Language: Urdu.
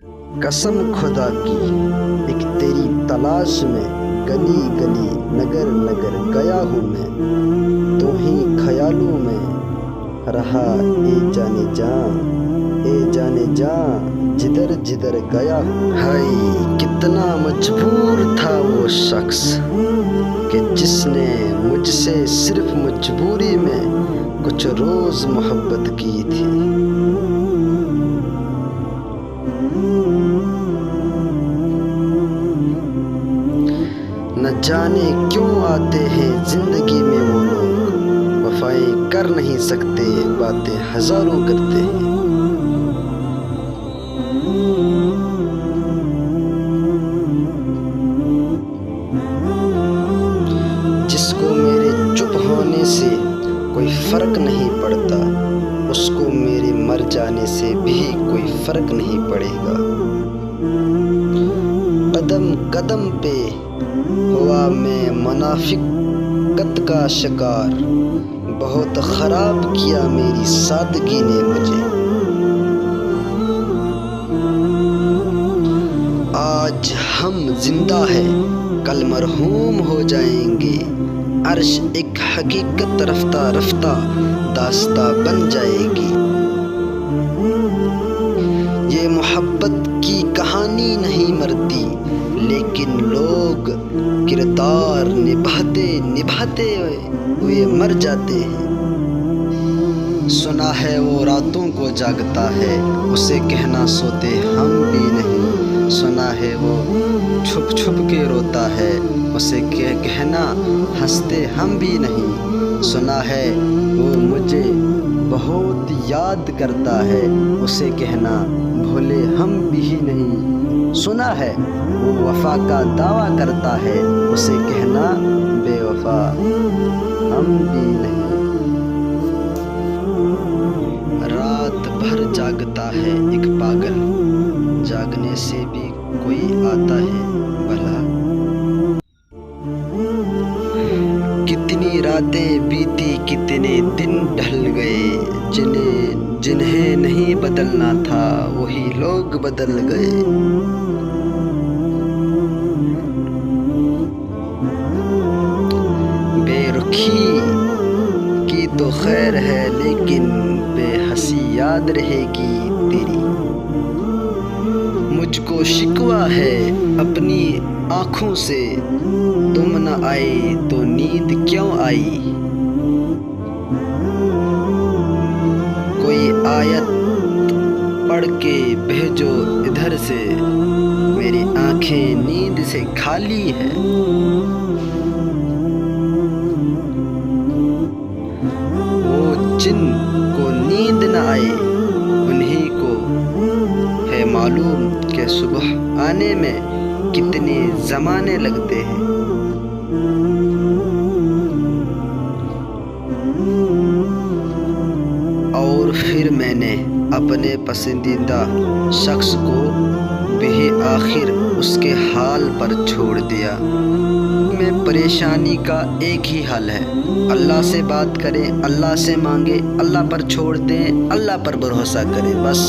قسم خدا کی ایک تیری تلاش میں گلی گلی نگر نگر گیا ہوں میں، تو ہی خیالوں میں رہا اے جانے جاں، اے جانے جاں جدھر جدھر گیا ہوں۔ ہائے کتنا مجبور تھا وہ شخص کہ جس نے مجھ سے صرف مجبوری میں کچھ روز محبت کی تھی۔ نہ جانے کیوں آتے ہیں زندگی میں وہ لوگ، وفائیں کر نہیں سکتے باتیں ہزاروں کرتے ہیں۔ جس کو میرے چپ ہونے سے کوئی فرق نہیں پڑتا، اس کو میرے مر جانے سے بھی کوئی فرق نہیں پڑے گا۔ قدم قدم پہ ہوا میں منافقت کا شکار، بہت خراب کیا میری سادگی نے مجھے۔ آج ہم زندہ ہیں کل مرحوم ہو جائیں گے، عرش ایک حقیقت رفتہ رفتہ داستاں بن جائے گی۔ یہ محبت کی کہانی نہیں مرتی، لیکن لوگ کردار نبھاتے نبھاتے ہوئے مر جاتے ہیں۔ سنا ہے وہ راتوں کو جاگتا ہے، اسے کہنا سوتے ہم بھی نہیں۔ سنا ہے وہ چھپ چھپ کے روتا ہے، اسے کہنا ہنستے ہم بھی نہیں۔ سنا ہے وہ مجھے بہت یاد کرتا ہے، اسے کہنا بھولے ہم بھی نہیں۔ سنا ہے وہ وفا کا دعویٰ کرتا ہے، اسے کہنا بے وفا ہم بھی نہیں۔ رات بھر جاگتا ہے ایک پاگل، جاگنے سے بھی کوئی آتا ہے بھلا۔ کتنی راتیں بیتی کتنے دن ڈھل گئے، جنہیں نہیں بدلنا تھا وہی لوگ بدل گئے۔ بے رخی کی تو خیر ہے لیکن بے حسی یاد رہے گی تیری۔ مجھ کو شکوہ ہے اپنی آنکھوں سے، تم نہ آئے تو نیند کیوں آئی۔ کوئی آیت پڑھ کے بھیجو ادھر سے، میری آنکھیں نیند سے خالی ہے۔ وہ جن کو نیند نہ آئے انہی کو ہے معلوم کہ صبح آنے میں کتنے زمانے لگتے ہیں۔ اور پھر میں نے اپنے پسندیدہ شخص کو بھی آخر اس کے حال پر چھوڑ دیا۔ میں پریشانی کا ایک ہی حل ہے، اللہ سے بات کریں، اللہ سے مانگیں، اللہ پر چھوڑ دیں، اللہ پر بھروسہ کریں، بس۔